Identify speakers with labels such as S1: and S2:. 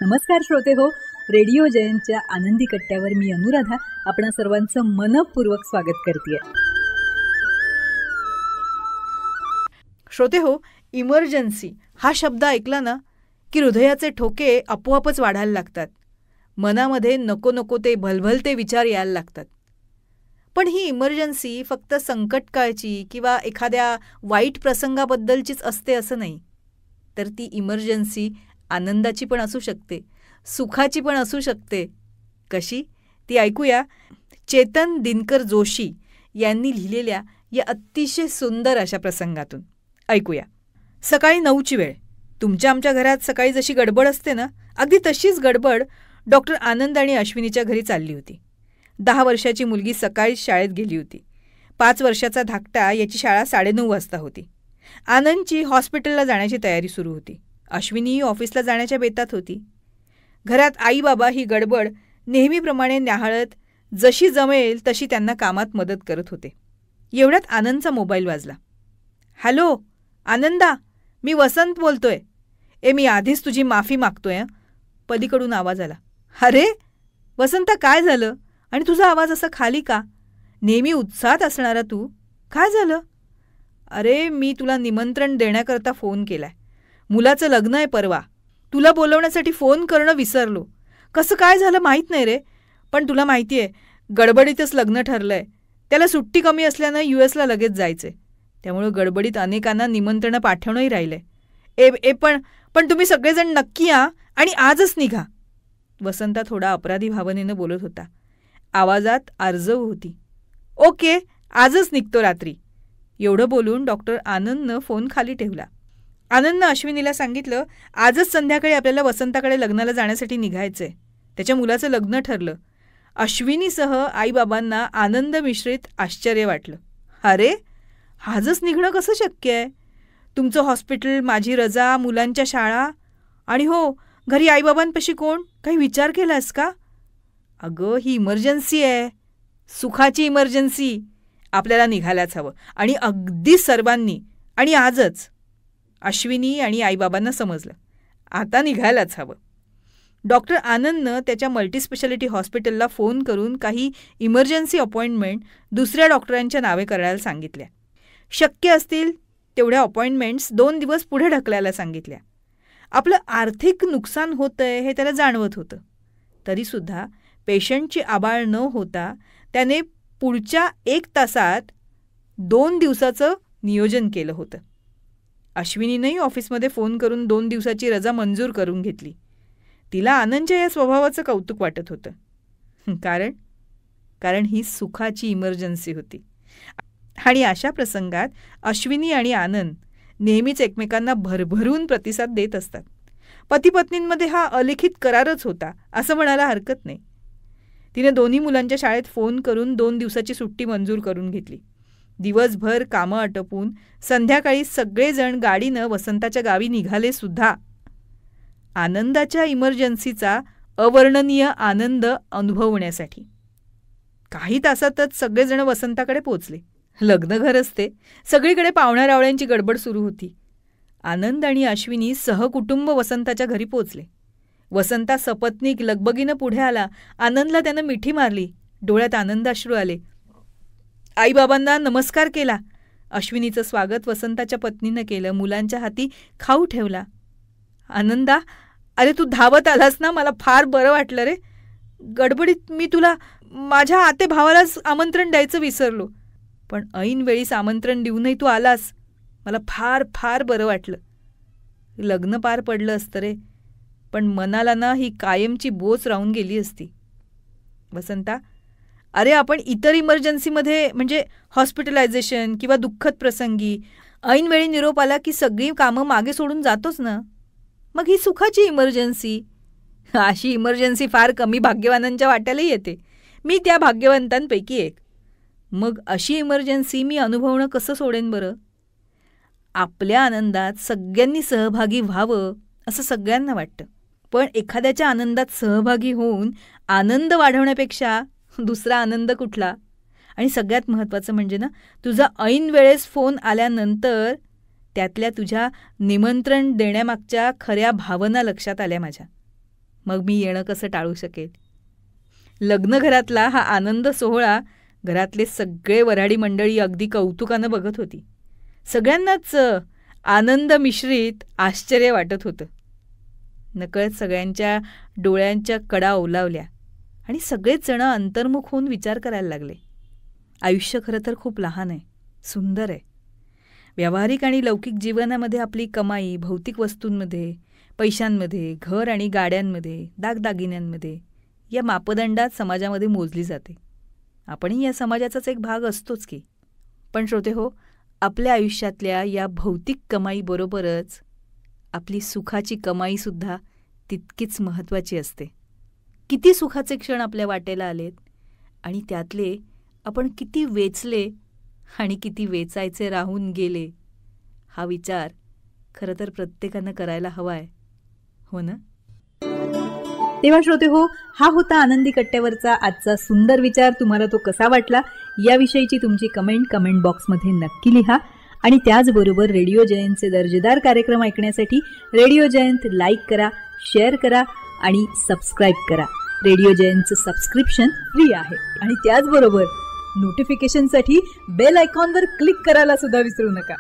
S1: नमस्कार श्रोते हो, रेडिओ जयंतच्या आनंदी कट्ट्यावर मी अनुराधा आपणा सर्वांचं मनपूर्वक स्वागत करते.
S2: श्रोते हो, इमर्जन्सी हा शब्द ऐकला ना की हृदयाचे ठोके आपोआपच वाढायला लागतात. मनामध्ये नको नको ते भलभलते विचार यायला लागतात. पण ही इमर्जन्सी फक्त संकटकाळची किंवा एखाद्या वाईट प्रसंगाबद्दलचीच असते असं नाही, तर ती इमर्जन्सी आनंदाची पण असू शकते, सुखाची पण असू शकते. कशी ती ऐकूया चेतन दिनकर जोशी यांनी लिहिलेल्या या अतिशय सुंदर अशा प्रसंगातून. ऐकूया. सकाळी 9ची वेळ. तुमच्या आमच्या घरात सकाळी जशी गडबड असते ना, अगदी तशीच गडबड डॉक्टर आनंद आणि अश्विनीच्या घरी चालली होती. 10 वर्षाची मुलगी सकाळीच शाळेत गेली होती. 5 वर्षाचा धाकटा याची शाळा 9:30 वाजता होती. आनंदची हॉस्पिटलला जाण्याची तयारी सुरू होती. अश्विनीही ऑफिसला जाण्याच्या बेतात होती. घरात आई बाबा ही गडबड नेहमीप्रमाणे न्याहाळत जशी जमेल तशी त्यांना कामात मदत करत होते. एवढ्यात आनंदचा मोबाईल वाजला. हॅलो आनंदा, मी वसंत बोलतोय. मी आधीच तुझी माफी मागतोय. पलीकडून आवाज आला. अरे वसंता, काय झालं आणि तुझा आवाज असा खाली का? नेहमी उत्साहात असणारा तू, काय झालं? अरे मी तुला निमंत्रण देण्याकरता फोन केलाय. मुलाचं लग्न आहे परवा. तुला बोलवण्यासाठी फोन करणं विसरलो. कसं काय झालं माहीत नाही रे, पण तुला माहिती आहे गडबडीतच लग्न ठरलंय. त्याला सुट्टी कमी असल्यानं US ला लगेच जायचंय. त्यामुळं गडबडीत अनेकांना निमंत्रणं पाठवणंही राहिलंय. पण तुम्ही सगळेजण नक्की या आणि आजच निघा. वसंता थोडा अपराधी भावनेनं बोलत होता. आवाजात आर्जव होती. ओके, आजच निघतो रात्री. एवढं बोलून डॉक्टर आनंदनं फोन खाली ठेवला. आनंदनं अश्विनीला सांगितलं, आजच संध्याकाळी आपल्याला वसंताकडे लग्नाला जाण्यासाठी निघायचंय. त्याच्या मुलाचं लग्न ठरलं. अश्विनीसह आईबाबांना आनंद मिश्रित आश्चर्य वाटलं. अरे आजच निघणं कसं शक्य आहे? तुमचं हॉस्पिटल, माझी रजा, मुलांच्या शाळा आणि हो, घरी आईबाबांपाशी कोण? काही विचार केलास का? अगं ही इमर्जन्सी आहे, सुखाची इमर्जन्सी. आपल्याला निघायलाच हवं आणि अगदी सर्वांनी आणि आजच. अश्विनी आणि आईबाबांना समजलं, आता निघायलाच हवं. डॉक्टर आनंदनं त्याच्या मल्टीस्पेशालिटी हॉस्पिटलला फोन करून काही इमर्जन्सी अपॉइंटमेंट दुसऱ्या डॉक्टरांच्या नावे करायला सांगितल्या. शक्य असतील तेवढ्या अपॉइंटमेंट्स 2 दिवस पुढे ढकलायला सांगितल्या. आपलं आर्थिक नुकसान होतंय हे त्याला जाणवत होतं. तरीसुद्धा पेशंटची आबाळ न होता त्याने पुढच्या 1 तासात 2 दिवसाचं नियोजन केलं होतं. अश्विनीनंही ऑफिसमध्ये फोन करून 2 दिवसाची रजा मंजूर करून घेतली. तिला आनंदच्या या स्वभावाचं कौतुक वाटत होतं. कारण ही सुखाची इमर्जन्सी होती. आणि अशा प्रसंगात अश्विनी आणि आनंद नेहमीच एकमेकांना भरभरून प्रतिसाद देत असतात. पती-पत्नींमध्ये हा अलिखित करारच होता असं म्हणायला हरकत नाही. तिने दोन्ही मुलांच्या शाळेत फोन करून 2 दिवसाची सुट्टी मंजूर करून घेतली. दिवसभर कामं आटपून संध्याकाळी सगळेजण गाडीनं वसंताच्या गावी निघाले सुद्धा. आनंदाच्या इमर्जन्सीचा अवर्णनीय आनंद अनुभवण्यासाठी. काही तासातच सगळेजण वसंताकडे पोचले. लग्नघर असते, सगळीकडे पाहुण्यारावळ्यांची गडबड सुरू होती. आनंद आणि अश्विनी सहकुटुंब वसंताच्या घरी पोचले. वसंता सपत्नीक लगबगीनं पुढे आला. आनंदला त्यानं मिठी मारली. डोळ्यात आनंदाश्रू आले. आईबाबांना नमस्कार केला. अश्विनीचं स्वागत वसंताच्या पत्नीनं केलं. मुलांच्या हाती खाऊ ठेवला. आनंदा, अरे तू धावत आलास ना, मला फार बरं वाटलं रे. गडबडीत मी तुला माझ्या आते भावालाच आमंत्रण द्यायचं विसरलो, पण ऐनवेळीच आमंत्रण देऊनही तू आलास. मला फार फार बरं वाटलं. लग्न पार पडलं असतं रे, पण मनाला ना ही कायमची बोच राहून गेली असती. वसंता, अरे आपण इतर इमर्जन्सीमध्ये म्हणजे हॉस्पिटलायझेशन किंवा दुःखद प्रसंगी ऐनवेळी निरोप आला की सगळी कामं मागे सोडून जातोच ना. मग ही सुखाची इमर्जन्सी. अशी इमर्जन्सी फार कमी भाग्यवानांच्या वाट्यालाही येते. मी त्या भाग्यवंतांपैकी एक. मग अशी इमर्जन्सी मी अनुभवणं कसं सोडेन बरं? आपल्या आनंदात सगळ्यांनी सहभागी व्हावं असं सगळ्यांना वाटतं, पण एखाद्याच्या आनंदात सहभागी होऊन आनंद वाढवण्यापेक्षा दुसरा आनंद कुठला? आणि सगळ्यात महत्त्वाचं म्हणजे ना, तुझा ऐन वेळेस फोन आल्यानंतर त्यातल्या तुझ्या निमंत्रण देण्यामागच्या खऱ्या भावना लक्षात आल्या माझ्या. मग मी येणं कसं टाळू शकेल? लग्नघरातला हा आनंद सोहळा घरातले सगळे वऱ्हाडी मंडळी अगदी कौतुकानं बघत होती. सगळ्यांनाच आनंद मिश्रित आश्चर्य वाटत होतं. नकळत सगळ्यांच्या डोळ्यांच्या कडा ओलावल्या आणि सगळेच जण अंतर्मुख होऊन विचार करायला लागले. आयुष्य खरं तर खूप लहान आहे, सुंदर आहे. व्यावहारिक आणि लौकिक जीवनामध्ये आपली कमाई भौतिक वस्तूंमध्ये, पैशांमध्ये, घर आणि गाड्यांमध्ये, दागदागिन्यांमध्ये या मापदंडात समाजामध्ये मोजली जाते. आपणही या समाजाचाच एक भाग असतोच की. पण श्रोते हो, आपल्या आयुष्यातल्या या भौतिक कमाईबरोबरच आपली सुखाची कमाईसुद्धा तितकीच महत्त्वाची असते. किती सुखाचे क्षण आपल्या वाटेला आलेत आणि त्यातले आपण किती वेचले आणि किती वेचायचे राहून गेले, हा विचार खरं तर प्रत्येकानं करायला हवा आहे, हो ना?
S1: तेव्हा श्रोते हो, हा होता आनंदी कट्ट्यावरचा आजचा सुंदर विचार. तुम्हाला तो कसा वाटला याविषयीची तुमची कमेंट बॉक्समध्ये नक्की लिहा. आणि त्याचबरोबर रेडिओ जयंतचे दर्जेदार कार्यक्रम ऐकण्यासाठी रेडिओ जयंत लाईक करा, शेअर करा आणि सबस्क्राईब करा. रेडिओ जयंतचं सबस्क्रिप्शन फ्री आहे. आणि त्याचबरोबर नोटिफिकेशनसाठी बेल आयकॉनवर क्लिक करायला सुद्धा विसरू नका.